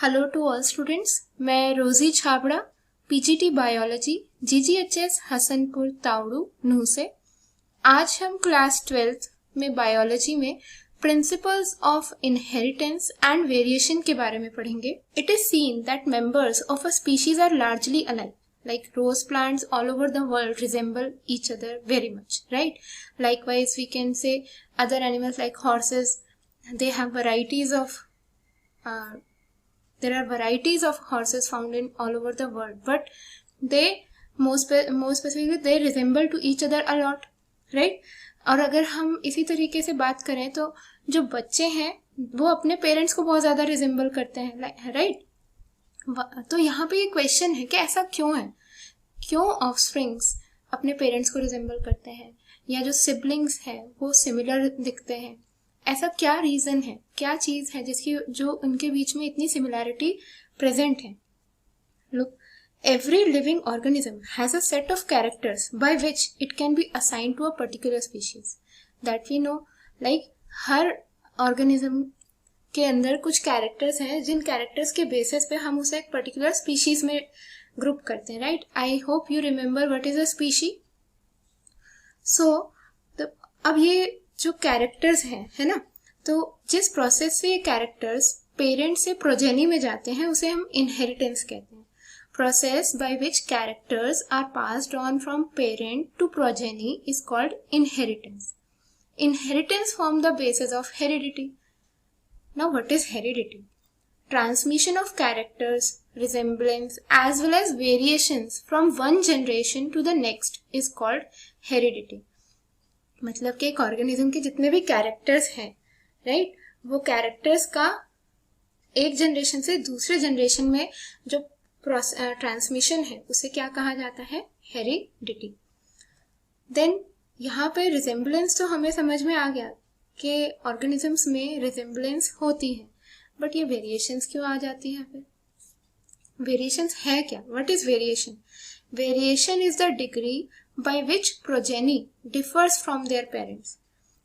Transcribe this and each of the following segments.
Hello to all students, मैं Rosy Chhabra PGT biology GGHS Hasanpur Tauru Nuh से। आज हम क्लास 12th में बायोलॉजी में principles of inheritance and variation के बारे में पढ़ेंगे। It is seen that members of a species are largely alike, like rose plants all over the world resemble each other very much, right? Likewise, we can say other animals like horses, they have varieties of there are varieties of horses found in all over the world, but they more specifically they resemble to each other a lot, right? और अगर हम इसी तरीके से बात करें तो जो बच्चे हैं वो अपने पेरेंट्स को बहुत ज्यादा रिजेंबल करते हैं, राइट? तो यहाँ पे ये क्वेश्चन है कि ऐसा क्यों है, क्यों ऑफस्प्रिंग्स अपने पेरेंट्स को रिजेंबल करते हैं या जो सिबलिंग्स हैं वो सिमिलर दिखते हैं। ऐसा क्या रीजन है, क्या चीज है जिसकी जो उनके बीच में इतनी सिमिलैरिटी प्रेजेंट है। Look, every living organism has a set of characters by which it can be assigned to a particular species that we know, like her organism के अंदर कुछ कैरेक्टर्स हैं जिन कैरेक्टर्स के बेसिस पे हम उसे एक पर्टिकुलर स्पीशीज में ग्रुप करते हैं, right? I hope you remember what is a species. So अब ये जो कैरेक्टर्स हैं, है ना, तो जिस प्रोसेस से ये कैरेक्टर्स पेरेंट से प्रोजेनी में जाते हैं उसे हम इनहेरिटेंस कहते हैं। Process by which characters are passed on from parent to progeny is called inheritance. Inheritance form the basis of heredity. Now, what is heredity? Transmission of characters, resemblance, as well as variations from one generation to the next is called heredity. मतलब कि एक organism के जितने भी characters हैं, right, वो characters का एक जनरेशन से दूसरे जनरेशन में जो ट्रांसमिशन है उसे क्या कहा जाता है? हेरिडिटी। देन यहाँ पे रिजेम्बलेंस तो हमें समझ में आ गया कि ऑर्गेनिजम्स में रिजेम्बलेंस होती है, बट ये वेरिएशंस क्यों आ जाती है? फिर वेरिएशंस है क्या? What is variation? Variation is the degree by which progeny differs from their parents.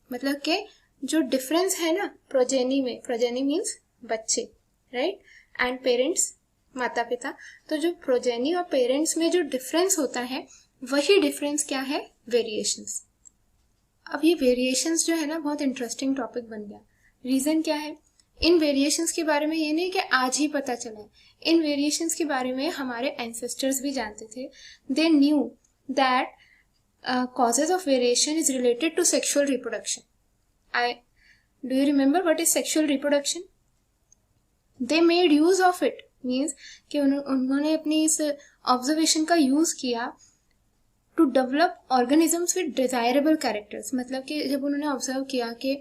मतलब कि जो डिफरेंस है ना प्रोजेनी में, प्रोजेनी मीन्स बच्चे, राइट, एंड पेरेंट्स माता पिता, तो जो प्रोजेनी और पेरेंट्स में जो डिफरेंस होता है वही डिफरेंस क्या है? वेरिएशंस। अब ये वेरिएशंस जो है ना बहुत इंटरेस्टिंग टॉपिक बन गया। रीजन क्या है? इन वेरिएशंस के बारे में ये नहीं कि आज ही पता चला है, इन वेरिएशंस के बारे में हमारे एंसेस्टर्स भी जानते थे। They knew that causes of variation is related to sexual reproduction. Do you remember what is sexual reproduction? They made use of it, means कि उन्होंने अपनी इस ऑब्जर्वेशन का यूज किया to develop organisms with desirable characters. मतलब कि जब उन्होंने ऑब्जर्व किया कि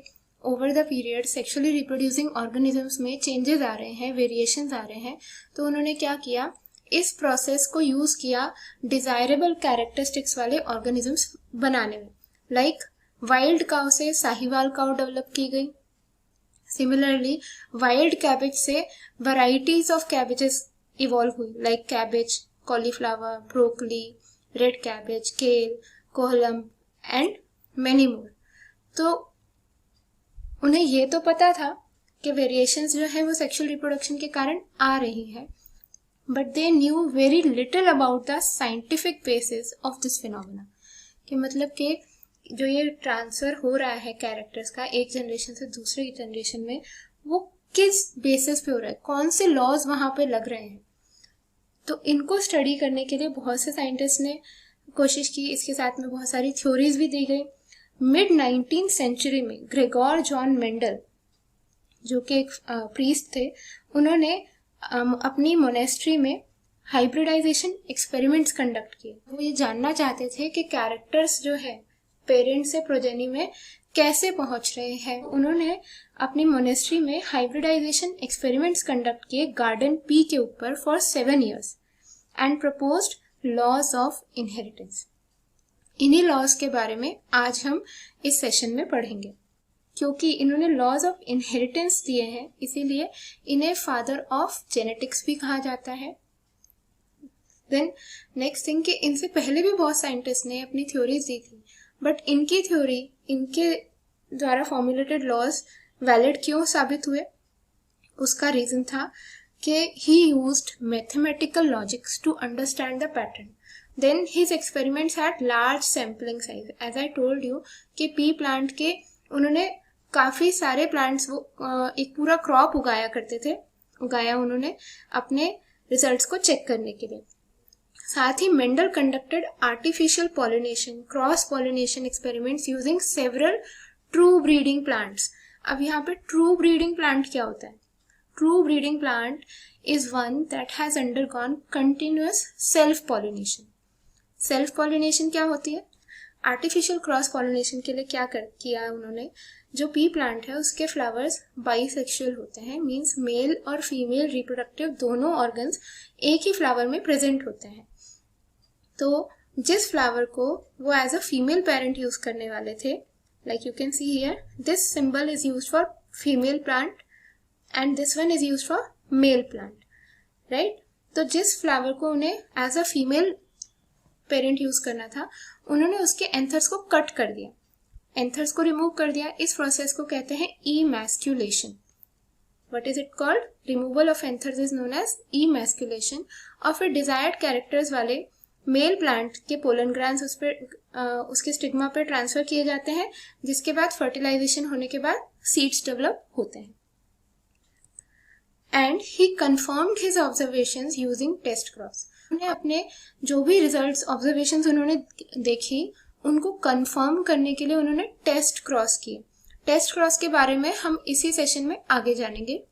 over the period sexually reproducing organisms में चेंजेस आ रहे हैं, वेरिएशंस आ रहे हैं, तो उन्होंने क्या किया, इस प्रोसेस को यूज किया डिजायरेबल कैरेक्टरिस्टिक्स वाले ऑर्गेनिजम्स बनाने में। लाइक वाइल्ड काउ से साहिवाल काउ डेवलप की गई। सिमिलरली वाइल्ड कैबेज से वैरायटीज ऑफ कैबेजेस इवॉल्व हुई, like cabbage, cauliflower, broccoli, red cabbage, केल, कोहलम एंड मेनी मोर। तो उन्हें ये तो पता था कि वेरिएशंस जो है वो सेक्सुअल रिप्रोडक्शन के कारण आ रही है, but they knew very little about the scientific basis of this phenomena. कि मतलब कि जो ये ट्रांसफर हो रहा है कैरेक्टर्स का एक जनरेशन से दूसरे जनरेशन में, वो किस बेसिस पे हो रहा है, कौन से लॉज वहां पे लग रहे हैं। तो इनको स्टडी करने के लिए बहुत से साइंटिस्ट ने कोशिश की, इसके साथ में बहुत सारी थ्योरीज भी दी गई। मिड 19th सेंचुरी में ग्रेगोर जॉन मेंडल, जो कि एक प्रीस्ट थे, उन्होंने अपनी मोनेस्ट्री में हाइब्रिडाइजेशन एक्सपेरिमेंट्स कंडक्ट किए। वो ये जानना चाहते थे कि कैरेक्टर्स जो है पेरेंट से प्रोजेनी में कैसे पहुंच रहे हैं। उन्होंने अपनी मोनेस्ट्री में हाइब्रिडाइजेशन एक्सपेरिमेंट्स कंडक्ट किए गार्डन पी के ऊपर for 7 years and proposed laws of inheritance. इन्हीं लॉज के बारे में आज हम इस सेशन में पढ़ेंगे। क्योंकि इन्होंने लॉज ऑफ इनहेरिटेंस दिए हैं इसीलिए इन्हें फादर ऑफ जेनेटिक्स भी कहा जाता है। देन नेक्स्ट थिंग कि इनसे पहले भी बहुत साइंटिस्ट ने अपनी थ्योरीज दी थी, बट इनकी थ्योरी, इनके द्वारा फॉर्मुलेटेड लॉज वैलिड क्यों साबित हुए? उसका रीजन था कि he used mathematical logics to understand the pattern. Then his experiments had large sampling size. As I told you कि pea plant के उन्होंने काफ़ी सारे plants वो एक पूरा crop उगाया उन्होंने अपने रिजल्ट्स को चेक करने के लिए. साथ ही Mendel conducted artificial pollination, cross pollination experiments using several true breeding plants. अब यहाँ पे ट्रू ब्रीडिंग प्लांट क्या होता है? True breeding plant is one that has undergone continuous self pollination. Self pollination क्या होती है? आर्टिफिशियल क्रॉस पॉलिनेशन के लिए क्या किया उन्होंने, जो पी प्लांट है उसके फ्लावर्स बाइसेक्सुअल होते हैं, मीन्स मेल और फीमेल रिप्रोडक्टिव दोनों ऑर्गन्स एक ही फ्लावर में प्रेजेंट होते हैं. तो जिस फ्लावर को वो as a female parent use करने वाले थे, like you can see here, this symbol is used for female plant and this one is used for male plant, right. तो जिस फ्लावर को उन्हें as a female parent use करना था, उन्होंने उसके एंथर्स को कट कर दिया, एंथर्स को रिमूव कर दिया. इस प्रोसेस को कहते हैं emasculation. What is it called? Removal of anthers is known as emasculation. और फिर डिजायर्ड कैरेक्टर्स वाले मेल प्लांट के पोलन ग्रैंड्स उस पर उसके स्टिग्मा पे ट्रांसफर किए जाते हैं, जिसके बाद फर्टिलाइजेशन होने के बाद सीड्स डेवलप होते हैं. And he confirmed his observations using test cross. उन्हें अपने जो भी रिजल्ट्स ऑब्जर्वेशंस उन्होंने देखी उनको कंफर्म करने के लिए उन्होंने टेस्ट क्रॉस किए. टेस्ट क्रॉस के बारे में हम इसी सेशन में आगे जानेंगे.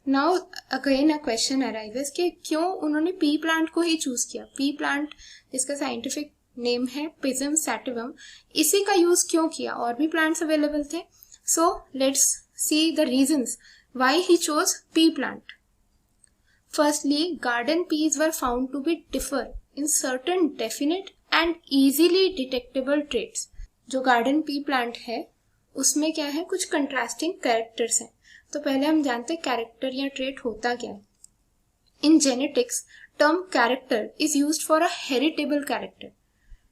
Now again a question arises कि क्यों उन्होंने पी प्लांट को ही चूज किया. पी प्लांट जिसका साइंटिफिक नेम है पिजम सैटिवम, इसी का यूज क्यों किया? और भी प्लांट्स अवेलेबल थे. So let's see the reasons why he chose pea plant. Firstly, garden peas were found to be differ in certain definite and easily detectable traits. जो garden pea plant है उसमें क्या है, कुछ कंट्रास्टिंग कैरेक्टर्स हैं. तो पहले हम जानते हैं कैरेक्टर या ट्रेट होता क्या है. In genetics term character is used for a heritable character.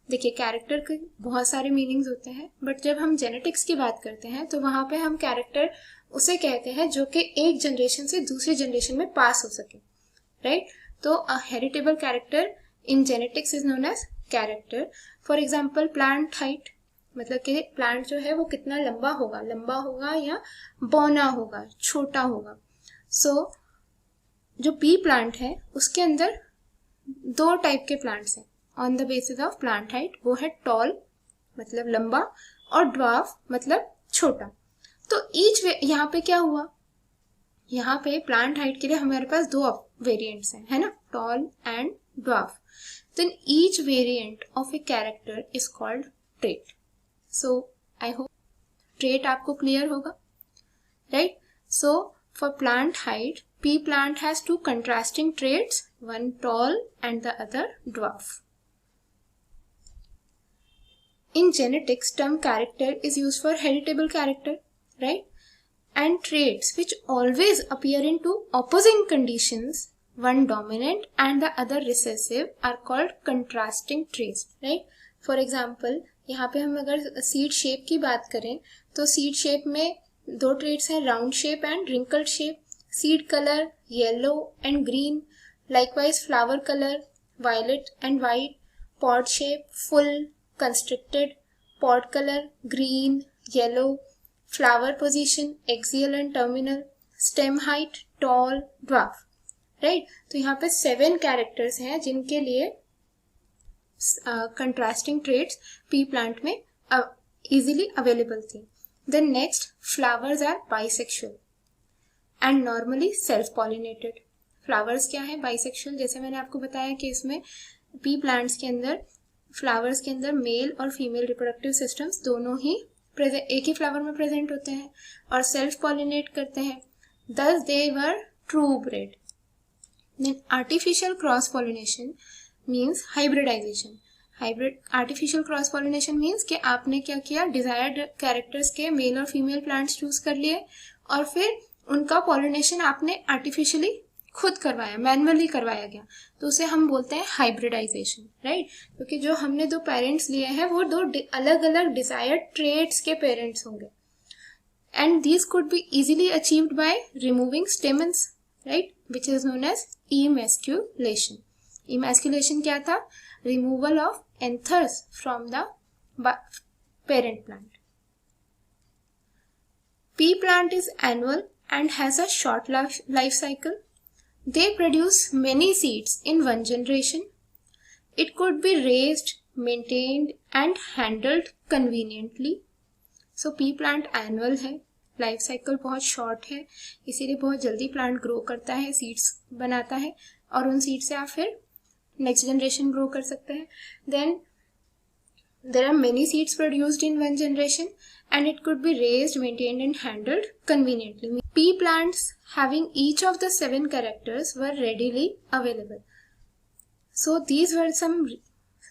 देखिए, कैरेक्टर के बहुत सारे मीनिंग्स होते हैं, बट जब हम जेनेटिक्स की बात करते हैं तो वहां पे हम कैरेक्टर उसे कहते हैं जो कि एक जनरेशन से दूसरी जनरेशन में पास हो सके, राइट. तो a heritable character in genetics is known as character. For example, plant height, मतलब कि प्लांट जो है वो कितना लंबा होगा या बौना होगा, छोटा होगा. सो जो पी प्लांट है उसके अंदर दो टाइप के प्लांट्स हैं on the basis of plant height. वो है टॉल मतलब लंबा और ड्वार्फ मतलब छोटा. तो ईच यहाँ पे क्या हुआ, यहाँ पे प्लांट हाइट के लिए हमारे पास दो वेरिएंट्स हैं, है ना, tall and dwarf. Then each variant of a character is called trait. So I hope trait आपको clear होगा, right? So for plant height, pea plant has two contrasting traits, one tall and the other dwarf. In genetics, term character is used for heritable character, right? And traits which always appear in two opposing conditions, one dominant and the other recessive, are called contrasting traits, right? For example, यहाँ पे हम अगर seed shape की बात करें तो seed shape में दो ट्रेट्स हैं, round shape and wrinkled shape. Seed colour yellow and green, likewise flower colour violet and white. Pod shape full constricted, pod colour green yellow. Flower position axial and terminal. Stem height tall dwarf, right. तो यहाँ पे 7 characters हैं जिनके लिए contrasting traits pea plant में easily available थी. Then next, flowers are bisexual and normally self pollinated. Flowers क्या है? बाइसेक्सुअल. जैसे मैंने आपको बताया कि इसमें पी प्लांट्स के अंदर फ्लावर्स के अंदर मेल और फीमेल रिप्रोडक्टिव सिस्टम्स दोनों ही एक ही फ्लावर में प्रेजेंट होते हैं और सेल्फ पॉलिनेट करते हैं. Thus they were true bred. Then artificial cross pollination means hybridization. Artificial cross pollination means कि आपने क्या किया, डिजायर्ड कैरेक्टर्स के मेल और फीमेल प्लांट्स चूज कर लिए और फिर उनका पॉलिनेशन आपने आर्टिफिशियली खुद करवाया, मैन्युअली करवाया गया, तो उसे हम बोलते हैं हाइब्रिडाइजेशन, राइट. क्योंकि जो हमने दो पेरेंट्स लिए हैं वो दो अलग अलग डिजायर्ड ट्रेट्स के पेरेंट्स होंगे. and these could be easily achieved by removing stamens, right, which is known as emasculation. Emasculation क्या था? Removal of anthers from the parent plant. Pea plant is annual and has a short life cycle. They produce many seeds in one generation. It could be raised, maintained and handled conveniently. So pea plant annual है, life cycle बहुत short है, इसीलिए बहुत जल्दी plant grow करता है, seeds बनाता है और उन सीड से आप फिर नेक्स्ट जनरेशन ग्रो कर सकते हैं. Then there are many seeds produced in one generation and it could be raised, maintained and handled conveniently. Pea plants having each of the 7 characters were readily available. So these were some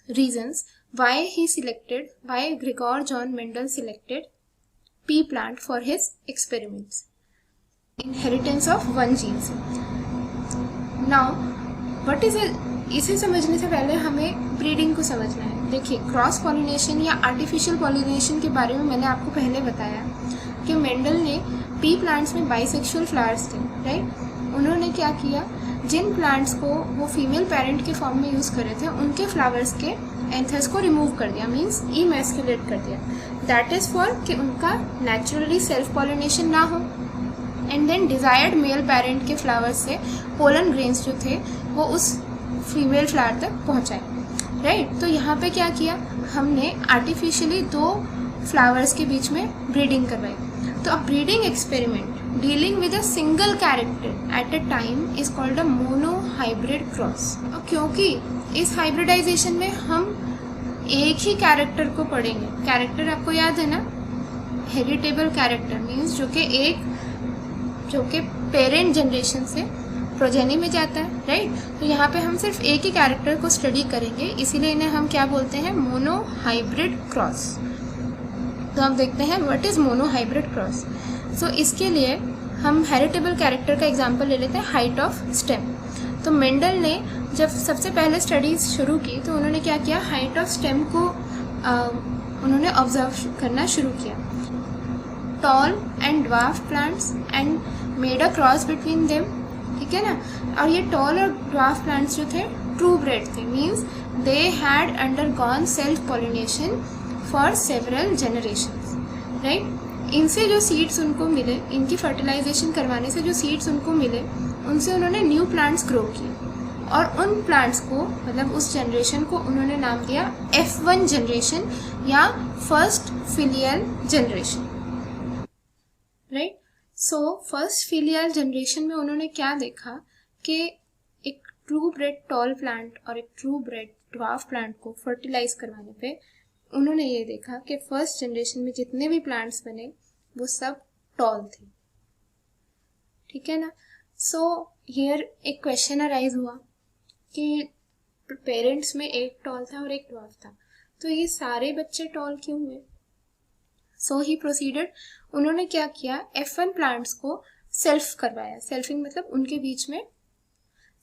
reasons why Gregor John Mendel selected pea plant for his experiments. Inheritance of one gene. Now what is it? इसे समझने से पहले हमें breeding को समझना है. देखिए, cross pollination या आर्टिफिशियल पॉलिनेशन के बारे में मैंने आपको पहले बताया कि मेंडल ने पी प्लांट्स में बाइसेक्सुअल फ्लावर्स थे, राइट. उन्होंने क्या किया, जिन प्लांट्स को वो फीमेल पेरेंट के फॉर्म में यूज़ कर रहे थे उनके फ्लावर्स के एंथर्स को रिमूव कर दिया, मीन्स इमैस्कुलेट कर दिया. दैट इज़ फॉर कि उनका नेचुरली सेल्फ पॉलिनेशन ना हो. And then desired male parent के फ्लावर्स से पोलन ग्रेन्स जो थे वो उस फीमेल फ्लावर तक पहुंचाए, राइट. तो यहाँ पे क्या किया, हमने आर्टिफिशियली 2 फ्लावर्स के बीच में ब्रीडिंग करवाई. तो अब breeding experiment dealing with a single character at a time is called a mono hybrid cross. और क्योंकि इस हाइब्रिडाइजेशन में हम एक ही कैरेक्टर को पढ़ेंगे. कैरेक्टर आपको याद है ना, हेरिटेबल कैरेक्टर मीन्स जो कि पेरेंट जनरेशन से प्रोजेनी में जाता है, राइट. तो यहाँ पे हम सिर्फ एक ही कैरेक्टर को स्टडी करेंगे, इसीलिए इन्हें हम क्या बोलते हैं, मोनो हाइब्रिड क्रॉस. तो अब देखते हैं what is monohybrid cross. So इसके लिए हम हेरिटेबल कैरेक्टर का एग्जांपल ले लेते हैं, हाइट ऑफ स्टेम. तो मेंडल ने जब सबसे पहले स्टडीज शुरू की तो उन्होंने क्या किया, हाइट ऑफ स्टेम को उन्होंने ऑब्जर्व करना शुरू किया. Toll and dwarf plants and made a cross between them, ठीक है ना. और ये टॉल और ड्वार्फ प्लांट्स जो थे ट्रू ब्रेड थे, means they had undergone self pollination for several generations, right. इनसे जो सीड्स उनको मिले, इनकी फर्टिलाइजेशन करवाने से जो सीड्स उनको मिले, उनसे उन्होंने न्यू प्लांट्स ग्रो किए और उन प्लांट्स को, मतलब उस जनरेशन को उन्होंने नाम दिया F1 जनरेशन या first filial generation, right. So first filial generation में उन्होंने क्या देखा कि एक ट्रू ब्रेड टॉल प्लांट और एक ट्रू ब्रेड ड्वार्फ प्लांट को फर्टिलाइज करवाने पे उन्होंने ये देखा कि फर्स्ट जनरेशन में जितने भी प्लांट्स बने वो सब टॉल थे, ठीक है ना. सो हियर एक क्वेश्चन अराइज हुआ कि पेरेंट्स में एक टॉल था और एक ड्वार्फ था, तो ये सारे बच्चे टॉल क्यों हुए. सो ही प्रोसीडेड, उन्होंने क्या किया, F1 प्लांट्स को सेल्फ करवाया. सेल्फिंग मतलब उनके बीच में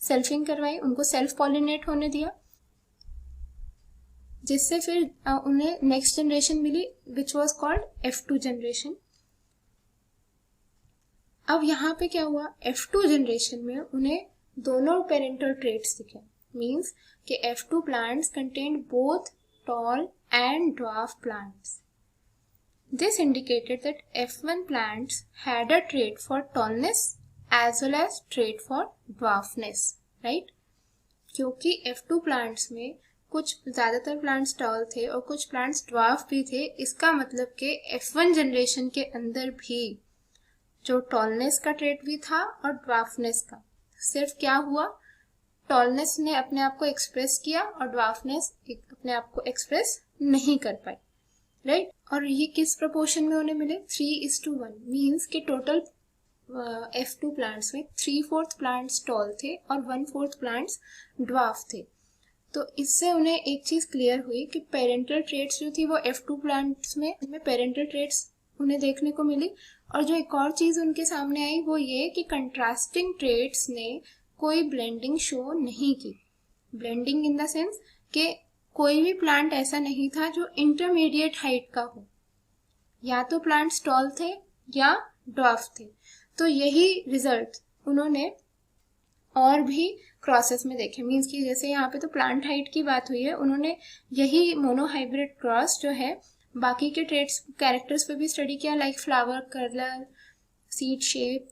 सेल्फिंग करवाई, उनको सेल्फ पॉलिनेट होने दिया, जिससे फिर उन्हें नेक्स्ट जनरेशन मिली which was called F2 generation. अब यहाँ पे क्या हुआ, F2 जनरेशन में उन्हें दोनों पेरेंटल ट्रेट्स दिखे, मीन्स कि F2 plants contained both toll and dwarf plants. This indicated that F1 plants had a trait for tallness as well as trait for dwarfness, right? क्योंकि F2 plants में कुछ ज़्यादातर plants toll थे और कुछ plants dwarf भी थे. इसका मतलब कि F1 जनरेशन के अंदर भी जो टॉलनेस का ट्रेट भी था और ड्वार्फनेस का. सिर्फ क्या हुआ, टॉलनेस ने अपने आप को एक्सप्रेस किया और ड्वार्फनेस अपने आप को एक्सप्रेस नहीं कर पाई, राइट. और ये किस प्रपोर्शन में उन्हें मिले, 3:1, मीन्स कि टोटल F2 प्लांट्स में 3/4 प्लांट्स टॉल थे और 1/4 प्लांट्स ड्वार्फ थे. तो इससे उन्हें एक चीज़ क्लियर हुई कि पेरेंटल ट्रेट्स जो थी वो F2 प्लांट्स में पेरेंटल ट्रेट्स उन्हें देखने को मिली. और जो एक और चीज़ उनके सामने आई वो ये कि कंट्रास्टिंग ट्रेट्स ने कोई ब्लेंडिंग शो नहीं की. ब्लेंडिंग इन द सेंस कि कोई भी प्लांट ऐसा नहीं था जो इंटरमीडिएट हाइट का हो. या तो प्लांट्स टॉल थे या ड्वार्फ थे। तो यही रिजल्ट उन्होंने और भी क्रॉसेस में देखे, मीन्स कि जैसे यहाँ पे तो प्लांट हाइट की बात हुई है, उन्होंने यही मोनोहाइब्रिड क्रॉस जो है बाकी के ट्रेड्स कैरेक्टर्स पे भी स्टडी किया, like flower colour, seed shape,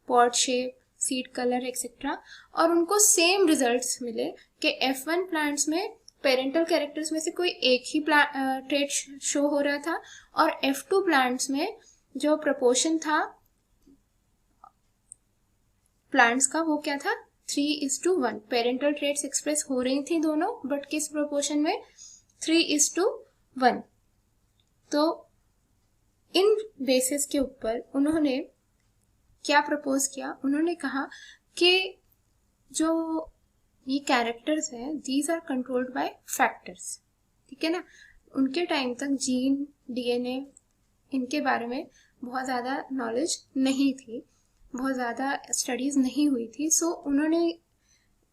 pot shape, seed colour etcetera, और उनको सेम रिजल्ट्स मिले कि F1 प्लांट्स में पेरेंटल कैरेक्टर्स में से कोई एक ही ट्रेड शो हो रहा था, और F2 प्लांट्स में जो प्रपोर्शन था प्लांट्स का वो क्या था, 3:1। पेरेंटल ट्रेड्स एक्सप्रेस हो रही थी दोनों, बट किस प्रोपोर्शन में, 3:1। तो इन बेसिस के ऊपर उन्होंने क्या प्रपोज किया, उन्होंने कहा कि जो ये कैरेक्टर्स हैं these are controlled by factors, ठीक है ना। उनके टाइम तक जीन, डीएनए इनके बारे में बहुत ज़्यादा नॉलेज नहीं थी, बहुत ज़्यादा स्टडीज़ नहीं हुई थी। सो उन्होंने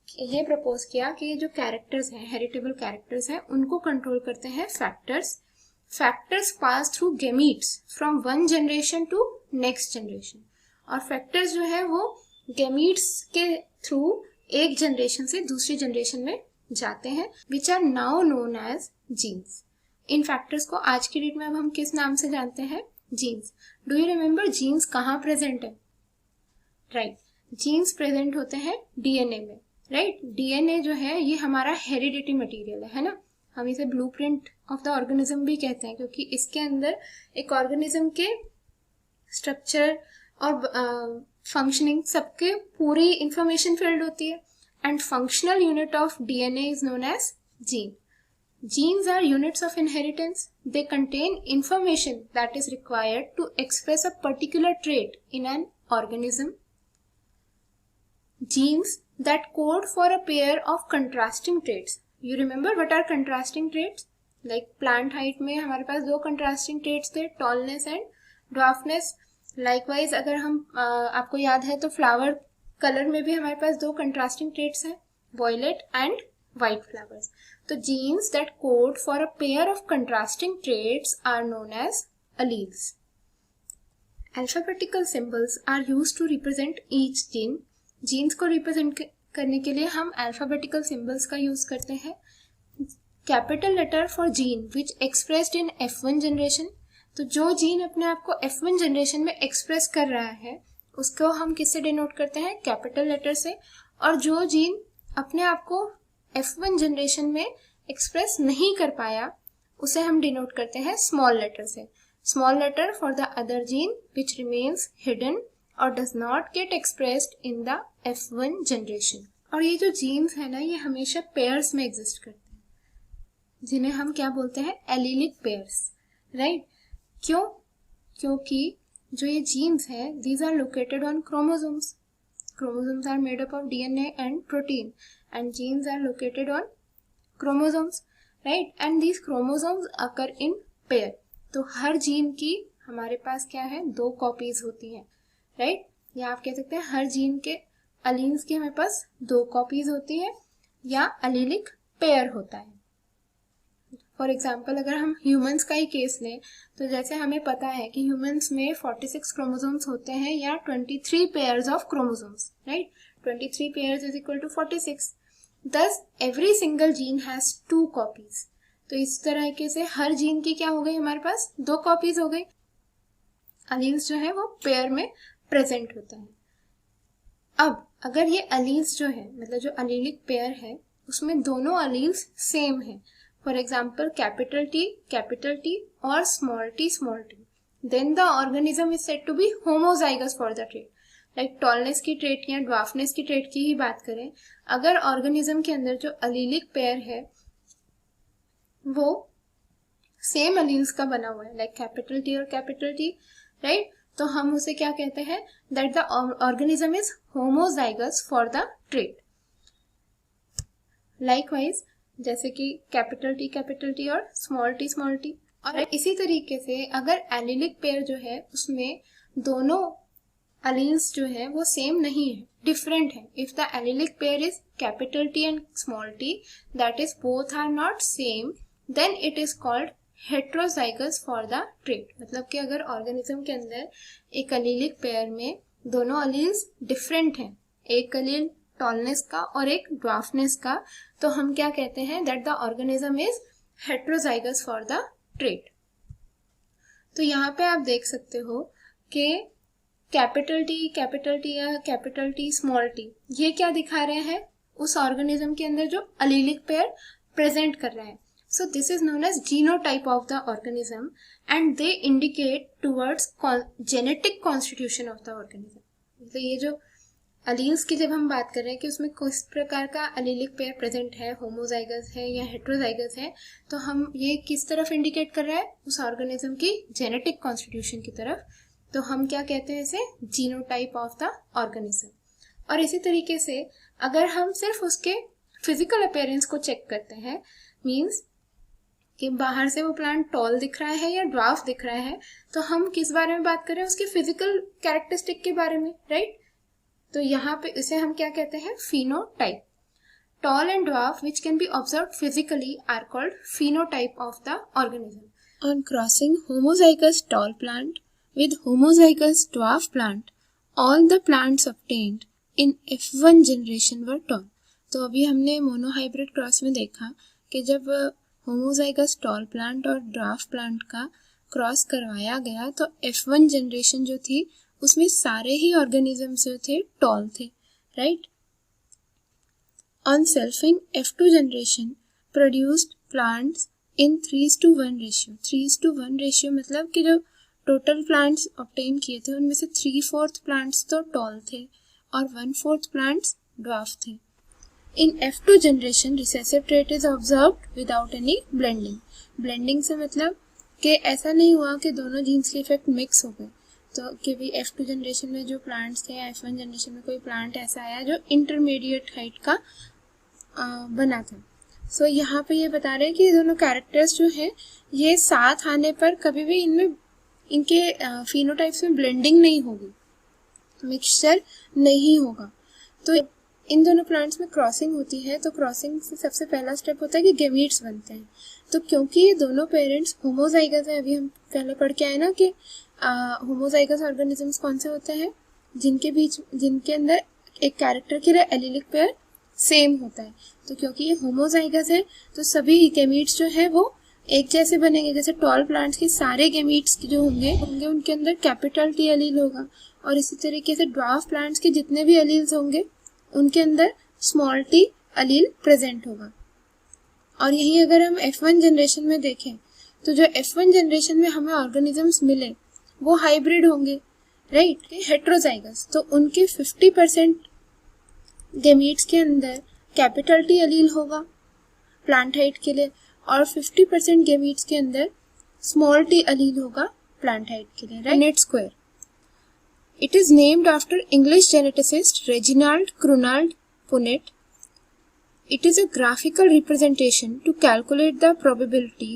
ये प्रपोज किया कि जो कैरेक्टर्स हैं, हेरिटेबल कैरेक्टर्स हैं, उनको कंट्रोल करते हैं factors. Factors pass through gametes from one generation to next generation, और फैक्टर्स जो है वो गेमीट्स के थ्रू एक जनरेशन से दूसरी जनरेशन में जाते हैं, which are now known as genes. इन फैक्टर्स को आज की डेट में अब हम किस नाम से जानते हैं, genes. Do you remember genes कहाँ प्रेजेंट है, राइट, जीन्स प्रेजेंट होते हैं डीएनए में, राइट। डीएनए जो है ये हमारा हेरिडिटी मटेरियल है ना, हम इसे ब्लूप्रिंट ऑफ द ऑर्गेनिज्म भी कहते हैं, क्योंकि इसके अंदर एक ऑर्गेनिज्म के स्ट्रक्चर और फंक्शनिंग सबके पूरी इंफॉर्मेशन फिल्ड होती है। And functional unit of DNA is known as gene. Genes are units of inheritance. They contain information that is required to express a particular trait in an organism. Genes that code for a pair of contrasting traits. You remember what are contrasting traits? Like plant height में हमारे पास दो contrasting traits थे, tallness and dwarfness. Likewise अगर हम आपको याद है तो flower color में भी हमारे पास दो contrasting traits हैं, violet and white flowers. So genes that code for a pair of contrasting traits are known as alleles. Alphabetical symbols are used to represent each gene. Genes को represent करने के लिए हम alphabetical symbols का use करते हैं. Capital letter for gene which expressed in F1 generation. तो जो जीन अपने आप को F1 जनरेशन में एक्सप्रेस कर रहा है उसको हम किससे डिनोट करते हैं, कैपिटल लेटर से। और जो जीन अपने आप को F1 जनरेशन में एक्सप्रेस नहीं कर पाया उसे हम डिनोट करते हैं स्मॉल लेटर से। Small letter for the other gene which remains hidden और does not get expressed in the F1 generation. और ये जो जीन्स है ना ये हमेशा पेयर्स में एग्जिस्ट करते हैं, जिन्हें हम क्या बोलते हैं, एलीलिक पेयर्स, राइट। क्यों, क्योंकि जो ये जीन्स है these are located on chromosomes. Chromosomes are made up of DNA and protein, and genes are located on chromosomes, right? And these chromosomes occur in pair. तो हर जीन की हमारे पास क्या है, दो कॉपीज होती हैं, राइट। या आप कह सकते हैं हर जीन के अलीन्स की हमारे पास दो कॉपीज होती है या अलीलिक पेयर होता है। फॉर एग्जाम्पल अगर हम ह्यूमंस का ही केस लें तो जैसे हमें पता है कि ह्यूमंस में 46 क्रोमोसोम्स होते हैं या 23 pairs of chromosomes, right. 23 pairs is equal to 46। Thus every single gene has 2 copies. तो इस तरीके से हर जीन की क्या हो गई, हमारे पास 2 कॉपीज हो गई। अलील्स जो है वो पेयर में प्रेजेंट होता है। अब अगर ये अलील्स जो है मतलब जो अलीलिक पेयर है उसमें दोनों अलील्स सेम है, फॉर एग्जाम्पल कैपिटल टी और small T, then the organism is said to be homozygous for the trait. Like tallness की ट्रेट या ड्वार्फनेस की ट्रेट की ही बात करें, अगर ऑर्गेनिज्म के अंदर जो अलीलिक पेयर है वो सेम अलील्स का बना हुआ है, लाइक कैपिटल टी और कैपिटल टी, राइट, तो हम उसे क्या कहते हैं, that the organism is homozygous for the trait. Likewise जैसे कि कैपिटल टी और स्मॉल टी। और इसी तरीके से अगर एलिलिक पेयर जो है उसमें दोनों अलील्स जो है वो सेम नहीं है, डिफरेंट है। If the allelic pair is capital T and small T, that is both are not same, then it is called heterozygous for the trait, मतलब कि अगर ऑर्गेनिज्म के अंदर एक अलीलिक पेयर में दोनों अलील्स डिफरेंट हैं, एक अलील टॉलनेस का और एक ड्वार्फनेस का, तो हम क्या कहते हैं, that the organism is heterozygous for the trait. तो यहाँ पे आप देख सकते हो कि कैपिटल टी या कैपिटल टी स्मॉल टी, ये क्या दिखा रहे हैं, उस ऑर्गेनिज्म के अंदर जो अलीलिक पेयर प्रेजेंट कर रहे हैं। So this is known as genotype of the organism and they indicate towards genetic constitution of the organism. तो ये जो अलील्स की जब हम बात कर रहे हैं कि उसमें किस प्रकार का अलीलिक पेयर प्रेजेंट है, होमोजाइगस है या हेट्रोजाइगस है, तो हम ये किस तरफ इंडिकेट कर रहा है, उस ऑर्गेनिज्म की जेनेटिक कॉन्स्टिट्यूशन की तरफ। तो हम क्या कहते हैं इसे, जीनोटाइप ऑफ द ऑर्गेनिज्म। और इसी तरीके से अगर हम सिर्फ उसके फिजिकल अपीयरेंस को चेक करते हैं, मीन्स कि बाहर से वो प्लांट टॉल दिख रहा है या ड्वार्फ दिख रहा है, तो हम किस बारे में बात कर रहे हैं, उसके फिजिकल कैरेक्टरिस्टिक के बारे में, राइट। तो यहाँ पे इसे हम क्या कहते हैं, phenotype. Tall and dwarf which can be observed physically are called phenotype of the organism. On crossing homozygous tall plant with homozygous dwarf plant, all the plants obtained in F1 generation were tall। तो अभी हमने monohybrid cross में देखा कि जब homozygous tall plant और dwarf plant का cross करवाया गया तो F1 जनरेशन जो थी उसमें सारे ही ऑर्गेनिजम्स जो थे टॉल थे, right. On selfing F2 generation produced plants in 3:1 ratio. 3:1 ratio मतलब कि जो टोटल प्लांट्स ऑब्टेन किए थे उनमें से 3/4 प्लांट्स तो टॉल थे और 1/4 प्लांट्स ड्वार्फ थे। इन F2 generation recessive trait is observed without any blending. Blending से मतलब कि ऐसा नहीं हुआ कि दोनों जीन्स के इफेक्ट मिक्स हो गए, तो कि भी F2 जनरेशन में जो प्लांट्स थे या F1 जनरेशन में कोई प्लांट ऐसा आया जो इंटरमीडिएट हाइट का बना था। सो यहाँ पे ये बता रहे हैं कि ये दोनों कैरेक्टर्स जो हैं ये साथ आने पर कभी भी इनमें इनके फिनोटाइप्स में ब्लेंडिंग नहीं होगी, मिक्सचर नहीं होगा। तो इन दोनों प्लांट्स में क्रॉसिंग होती है, तो क्रॉसिंग से सबसे पहला स्टेप होता है कि गेमीट्स बनते हैं। तो क्योंकि ये दोनों पेरेंट्स होमोजाइगस है, अभी हम पहले पढ़ के आए ना कि होमोजाइगस ऑर्गेनिजम्स कौन से होते हैं, जिनके अंदर एक कैरेक्टर के लिए एलिलिक पेयर सेम होता है। तो क्योंकि ये होमोजाइगस है तो सभी गेमीट्स जो है वो एक जैसे बनेंगे। जैसे टॉल प्लांट्स के सारे गेमीट्स जो होंगे उनके अंदर कैपिटल टी एलील होगा, और इसी तरीके से ड्वार्फ प्लांट्स के जितने भी एलील्स होंगे उनके अंदर स्मॉल टी एलील प्रेजेंट होगा। और यही अगर हम F1 जनरेशन में देखें तो जो F1 जनरेशन में हमें ऑर्गेनिजम्स मिले वो हाइब्रिड होंगे, राइट, हेट्रोजाइगस। तो उनके 50% गेमीट्स के अंदर कैपिटल टी एलील होगा प्लांट हाइट के लिए, और 50% गेमीट्स के अंदर स्मॉल टी एलील होगा प्लांट हाइट के लिए, right. Punnett square, it is named after English geneticist Reginald Crundall Punnett. It is a graphical representation to calculate the probability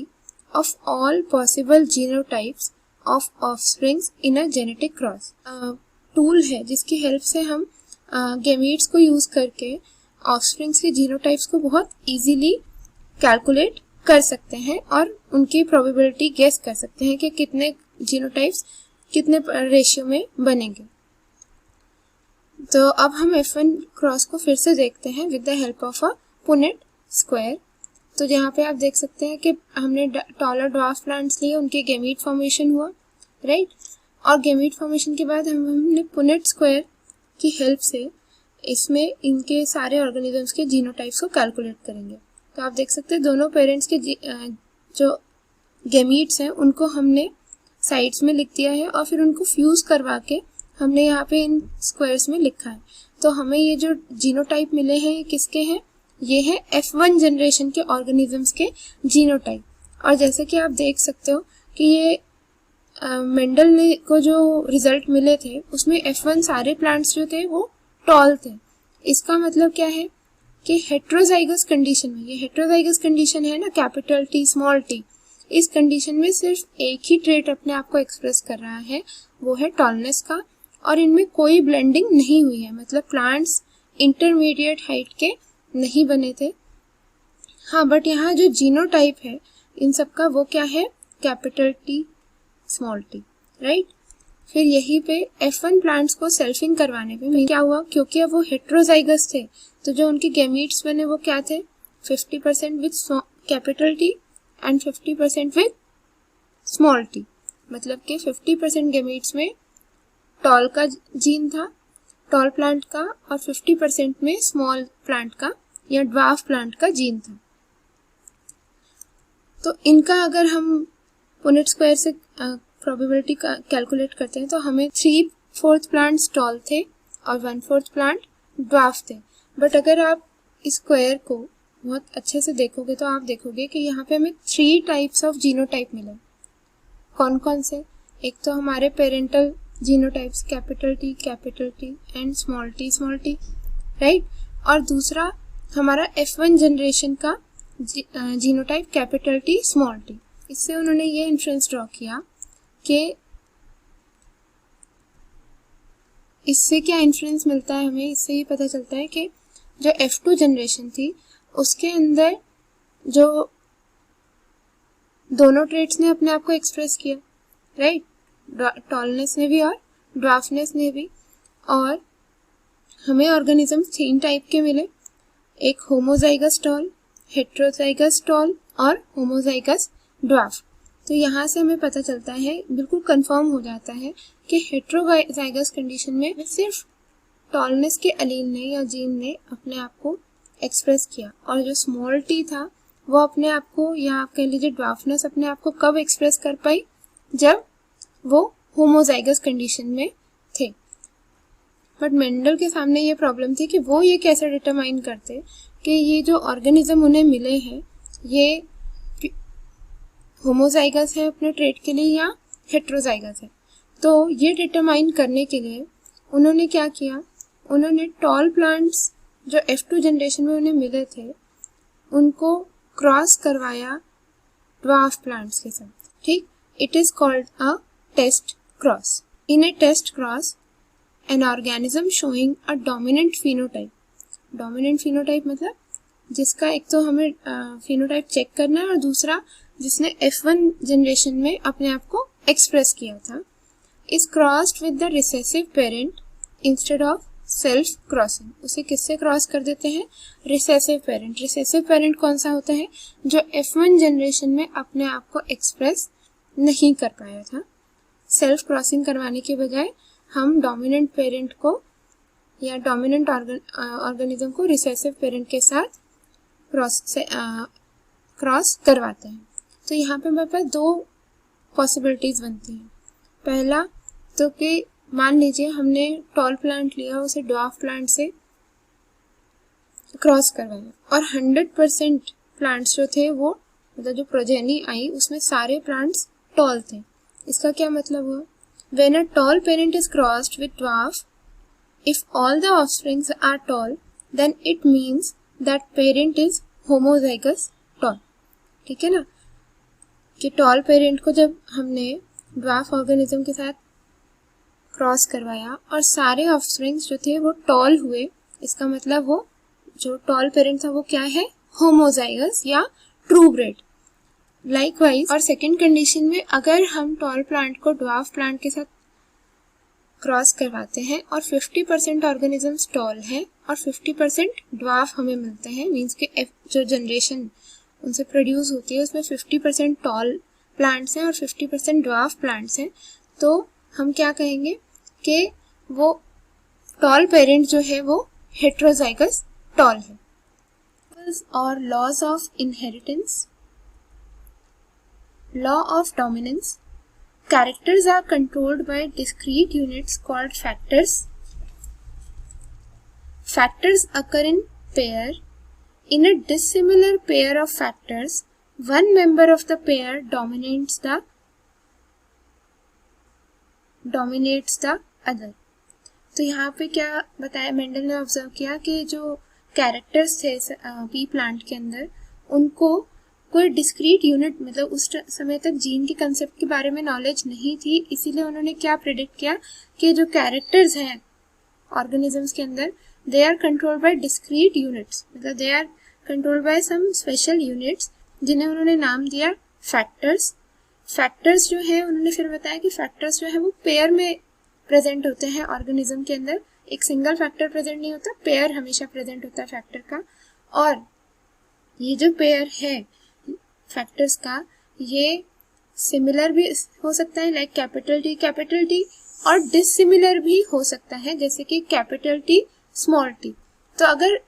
of all possible genotypes of offsprings in a genetic cross। Tool है जिसकी help से हम gametes को use करके offsprings के genotypes को बहुत easily calculate कर सकते हैं और उनकी प्रोबेबिलिटी गेस कर सकते हैं कि कितने जीनोटाइप्स कितने रेशियो में बनेंगे। तो अब हम F1 क्रॉस को फिर से देखते हैं with the help of a Punnett square. तो यहाँ पे आप देख सकते हैं कि हमने टॉलर ड्वार्फ प्लांट्स लिए, उनके गेमीट फॉर्मेशन हुआ, राइट। और गेमीट फॉर्मेशन के बाद हमने पुनेट स्क्वायर की हेल्प से इसमें इनके सारे ऑर्गेनिजम्स के जीनोटाइप्स को कैलकुलेट करेंगे। तो आप देख सकते हैं दोनों पेरेंट्स के जो गेमीट्स हैं उनको हमने साइड्स में लिख दिया है और फिर उनको फ्यूज करवा के हमने यहाँ पे इन स्क्वायर्स में लिखा है। तो हमें ये जो जीनोटाइप मिले हैं ये किसके हैं, ये है F1 जनरेशन के ऑर्गेनिजम्स के जीनोटाइप। और जैसे कि आप देख सकते हो कि ये मेंडल ने को जो रिजल्ट मिले थे उसमें F1 सारे प्लांट्स जो थे वो टॉल थे। इसका मतलब क्या है कि हेट्रोजाइगस कंडीशन में, ये हेट्रोजाइगस कंडीशन है ना, कैपिटल टी स्मॉल टी, इस कंडीशन में सिर्फ एक ही ट्रेट अपने आप को एक्सप्रेस कर रहा है, वो है टॉलनेस का, और इनमें कोई ब्लेंडिंग नहीं हुई है, मतलब प्लांट्स इंटरमीडिएट हाइट के नहीं बने थे। हाँ, बट यहाँ जो जीनोटाइप है इन सब का वो क्या है, capital T small T, right. फिर यहीं पे F1 प्लांट्स को सेल्फिंग करवाने पे क्या हुआ, क्योंकि अब वो हेट्रोजाइगस थे तो जो उनके गैमीट्स बने वो क्या थे, 50% with capital T and 50% with small T. मतलब कि 50% गैमीट्स में टॉल का जीन था, टॉल प्लांट का, और 50% में स्मॉल प्लांट का या ड्वार्फ प्लांट का जीन था। तो इनका अगर हम पुनेट स्क्वायर से प्रोबेबिलिटी कैलकुलेट करते हैं तो हमें 3/4 प्लांट्स टॉल थे और 1/4 प्लांट ड्वार्फ थे। बट अगर आप इस स्क्वायर को बहुत अच्छे से देखोगे तो आप देखोगे कि यहाँ पे हमें 3 टाइप्स ऑफ जीनोटाइप मिले। कौन कौन से, एक तो हमारे parental genotypes capital T and small T, right. और दूसरा हमारा F1 जनरेशन का genotype capital T small T. इससे उन्होंने ये इन्फ्रेंस ड्रॉ किया कि इससे क्या इन्फ्रेंस मिलता है हमें, इससे ये पता चलता है कि जो F2 जनरेशन थी उसके अंदर जो दोनों ट्रेट्स ने अपने आप को एक्सप्रेस किया, राइट, टॉलनेस ने भी और ड्वार्फनेस ने भी। और हमें ऑर्गेनिजम्स 3 टाइप के मिले, एक होमोजाइगस टॉल, हेट्रोजाइगस टॉल और होमोजाइगस ड्वार्फ। तो यहाँ से हमें पता चलता है, बिल्कुल कंफर्म हो जाता है कि हेट्रोजाइगस कंडीशन में सिर्फ टॉलनेस के अलील ने या जीन ने अपने आप को एक्सप्रेस किया, और जो स्मॉल टी था वो अपने आप को, या आप कह लीजिए ड्वार्फनेस अपने आप को कब एक्सप्रेस कर पाई, जब वो होमोजाइगस कंडीशन में थे। बट मेंडल के सामने ये प्रॉब्लम थी कि वो ये कैसे डिटरमाइन करते कि ये जो ऑर्गेनिज्म उन्हें मिले हैं ये होमोजाइगस है अपने ट्रेट के लिए या हेट्रोजाइगस है। तो ये डिटरमाइन करने के लिए उन्होंने क्या किया, उन्होंने टॉल प्लांट्स जो F2 जनरेशन में उन्हें मिले थे उनको क्रॉस करवाया ड्वार्फ प्लांट्स के साथ, ठीक। It is called a test cross. In a test cross an organism showing a dominant phenotype. Dominant phenotype मतलब जिसका एक तो हमें फिनोटाइप चेक करना है और दूसरा जिसने F1 जनरेशन में अपने आप को एक्सप्रेस किया था, is crossed with the recessive parent instead of self crossing. उसे किससे क्रॉस कर देते हैं, रिसेसिव पेरेंट। रिसेसिव पेरेंट कौन सा होता है, जो F1 जनरेशन में अपने आप को एक्सप्रेस नहीं कर पाया था। सेल्फ क्रॉसिंग करवाने के बजाय हम डोमिनेंट पेरेंट को या डोमिनेंट ऑर्गेनिज्म को रिसेसिव पेरेंट के साथ क्रॉस करवाते हैं। तो यहाँ पे हमारे पास 2 पॉसिबिलिटीज बनती हैं। पहला तो कि मान लीजिए हमने टॉल प्लांट लिया, उसे ड्वार्फ प्लांट से क्रॉस करवाया और 100% प्लांट्स जो थे वो, मतलब जो प्रोजेनी आई उसमें सारे प्लांट्स टॉल थे। इसका क्या मतलब हुआ, when a tall parent is crossed with dwarf, if all the offsprings are tall then it means that parent is homozygous tall. ठीक है ना, कि टॉल पेरेंट को जब हमने ड्वार्फ ऑर्गेनिज्म के साथ क्रॉस करवाया और सारे ऑफस्प्रिंग्स जो थे वो टॉल हुए, इसका मतलब वो जो टॉल पेरेंट था वो क्या है, होमोजाइगस या ट्रू ब्रेड। लाइकवाइज और सेकेंड कंडीशन में अगर हम टॉल प्लांट को ड्वार्फ प्लांट के साथ क्रॉस करवाते हैं और 50% ऑर्गेनिजम्स टॉल हैं और 50% ड्वार्फ हमें मिलते हैं, मीन्स कि जो जनरेशन उनसे प्रोड्यूस होती है उसमें 50% टॉल प्लांट्स हैं और 50% ड्वार्फ प्लांट्स हैं, तो हम क्या कहेंगे कि वो टॉल पेरेंट जो है वो हेट्रोजाइगस टॉल है। और laws of inheritance, law of dominance, characters are controlled by discrete units called factors. Factors occur in pair. In a dissimilar pair of factors, one member of the pair dominates the other. तो यहाँ पे क्या बताया, Mendel ने observe किया कि जो characters थे पी प्लांट के अंदर उनको कोई डिस्क्रीट यूनिट, मतलब उस समय तक जीन के कंसेप्ट के बारे में नॉलेज नहीं थी, इसीलिए उन्होंने क्या प्रेडिक्ट किया कि जो कैरेक्टर्स हैं ऑर्गेनिजम्स के अंदर they are controlled by discrete units, मतलब they are controlled by some special units जिन्हें उन्होंने नाम दिया फैक्टर्स। फैक्टर्स जो है उन्होंने फिर बताया कि फैक्टर्स जो है वो पेयर में प्रेजेंट होते हैं ऑर्गेनिज्म के अंदर, एक सिंगल फैक्टर प्रेजेंट नहीं होता, पेयर हमेशा प्रेजेंट होता है फैक्टर का। और ये जो पेयर है फैक्टर्स का, ये सिमिलर भी हो सकता है लाइक कैपिटल टी, और डिसिमिलर भी हो सकता है जैसे कि कैपिटल टी स्मॉल टी। तो अगर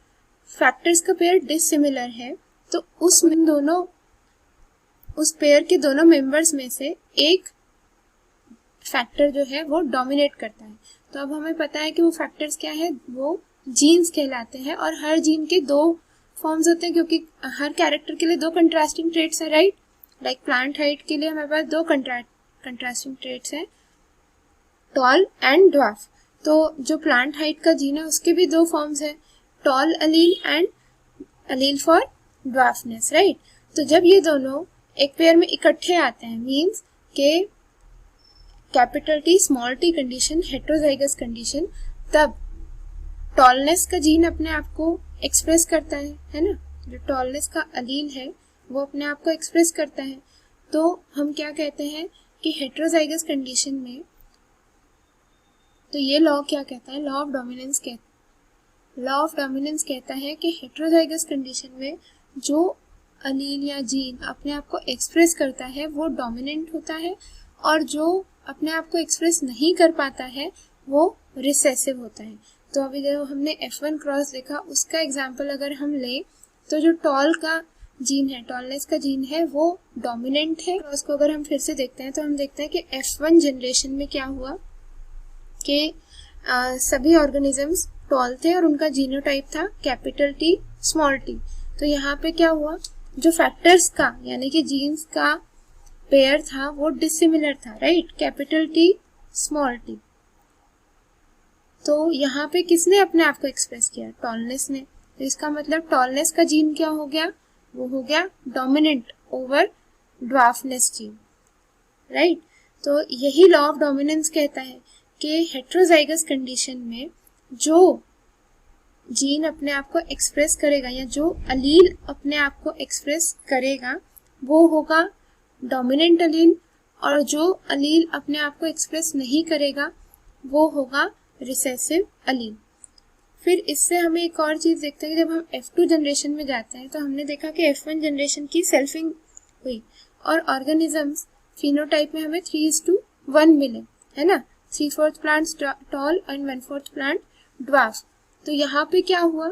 फैक्टर्स का पेयर डिसिमिलर है तो उस पेयर के दोनों मेंबर्स में से एक फैक्टर जो है वो डोमिनेट करता है। तो अब हमें पता है कि वो फैक्टर्स क्या है, वो जीन्स कहलाते हैं, और हर जीन के दो फॉर्म्स होते हैं क्योंकि हर कैरेक्टर के लिए दो कंट्रास्टिंग ट्रेट्स है, राइट। लाइक प्लांट हाइट के लिए हमारे पास दो कंट्रास्टिंग ट्रेट्स हैं, टॉल एंड ड्वार्फ। तो जो प्लांट हाइट का जीन है उसके भी दो फॉर्म्स है, tall allele and allele for dwarfness, right. तो जब ये दोनों एक पेयर में इकट्ठे आते हैं, मींस के capital T small T condition, heterozygous condition, तब टॉलनेस का जीन अपने आप को एक्सप्रेस करता है ना। जो टॉलनेस का अलील है वो अपने आप को एक्सप्रेस करता है। तो हम क्या कहते हैं कि हेटेरोजाइगस कंडीशन में, तो ये लॉ क्या कहता है, लॉ ऑफ डोमिनेंस कहता है कि हेटेरोजाइगस कंडीशन में जो अलील या जीन अपने आप को एक्सप्रेस करता है वो डोमिनेंट होता है, और जो अपने आप को एक्सप्रेस नहीं कर पाता है वो रिसेसिव होता है। तो अभी जो हमने F1 क्रॉस देखा उसका एग्जांपल अगर हम ले, तो जो टॉल का जीन है, टॉलनेस का जीन है, वो डोमिनेंट है। क्रॉस को अगर हम फिर से देखते हैं तो हम देखते हैं कि F1 जनरेशन में क्या हुआ कि सभी ऑर्गेनिजम्स टॉल थे और उनका जीनोटाइप था कैपिटल टी स्मॉल टी। तो यहाँ पे क्या हुआ, जो फैक्टर्स का यानी कि जीन्स का पेयर था वो डिसिमिलर था, right, capital T small T. तो यहाँ पे किसने अपने आप को एक्सप्रेस किया, टॉलनेस ने। तो इसका मतलब टॉलनेस का जीन क्या हो गया, वो हो गया dominant over dwarfness gene, right. तो यही लॉ ऑफ डोमिनेंस कहता है कि हेटेरोजाइगस कंडीशन में जो जीन अपने आप को एक्सप्रेस करेगा या जो अलील अपने आप को एक्सप्रेस करेगा वो होगा डोमिनेंट अलील, और जो अलील अपने आप को एक्सप्रेस नहीं करेगा वो होगा रिसेसिव अलील। फिर इससे हमें एक और चीज देखते हैं कि जब हम F2 जनरेशन में जाते हैं तो हमने देखा कि F1 जनरेशन की सेल्फिंग हुई और ऑर्गेनिजम्स फिनोटाइप में हमें 3:1 मिले, है ना। 3/4 plants tall and 1/4 plant dwarf. तो यहाँ पे क्या हुआ,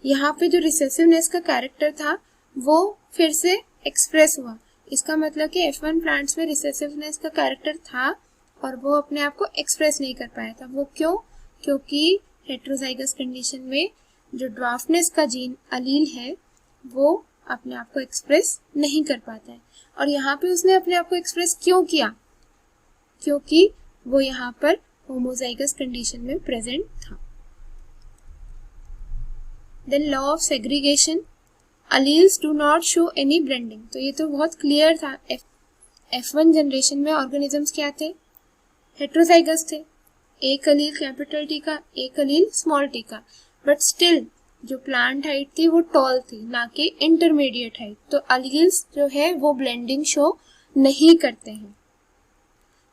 यहाँ पे जो रिसेसिवनेस का कैरेक्टर था वो फिर से एक्सप्रेस हुआ। इसका मतलब कि F1 प्लांट्स में रिसेसिवनेस का कैरेक्टर था और वो अपने आप को एक्सप्रेस नहीं कर पाया था। वो क्यों, क्योंकि हेटेरोजाइगस कंडीशन में जो ड्वार्फनेस का जीन अलील है वो अपने आप को एक्सप्रेस नहीं कर पाता है। और यहाँ पे उसने अपने आप को एक्सप्रेस क्यों किया, क्योंकि वो यहाँ पर होमोजाइगस कंडीशन में प्रेजेंट था। Then law of segregation, alleles do not show any blending। तो ये तो बहुत क्लियर था। F1 जनरेशन में ऑर्गेनिजम्स क्या थे, हेटेरोजाइगस थे, एक अलील कैपिटल टी का, एक अलील स्मॉल टी का, बट स्टिल जो प्लांट हाइट थी वो टॉल थी, ना कि इंटरमीडिएट हाइट। तो अलील्स जो है वो ब्लेंडिंग शो नहीं करते हैं।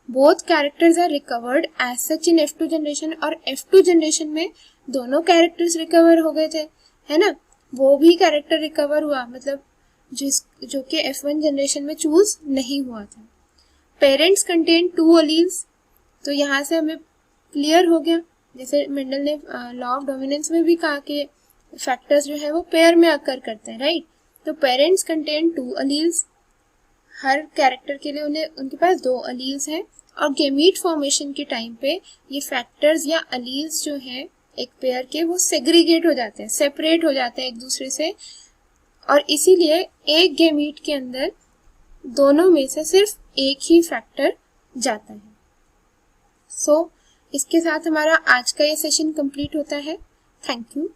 Both characters are recovered as such in F2 generation, और F2 जनरेशन में दोनों कैरेक्टर्स रिकवर हो गए थे, है ना। वो भी कैरेक्टर रिकवर हुआ, मतलब जो कि F1 जनरेशन में चूज नहीं हुआ था। पेरेंट्स कंटेन 2 अलील्स, तो यहाँ से हमें क्लियर हो गया, जैसे मेंडल ने लॉ ऑफ डोमिनेंस में भी कहा कि फैक्टर्स जो है वो पेयर में अकर करते हैं, राइट। तो पेरेंट्स कंटेन 2 अलील्स, हर कैरेक्टर के लिए उनके पास 2 अलील्स हैं, और गेमीट फॉर्मेशन के टाइम पे ये फैक्टर्स या अलील्स जो है एक पेयर के वो सेग्रीगेट हो जाते हैं, सेपरेट हो जाते हैं एक दूसरे से, और इसीलिए एक गेमीट के अंदर दोनों में से सिर्फ एक ही फैक्टर जाता है। सो इसके साथ हमारा आज का ये सेशन कंप्लीट होता है। Thank you.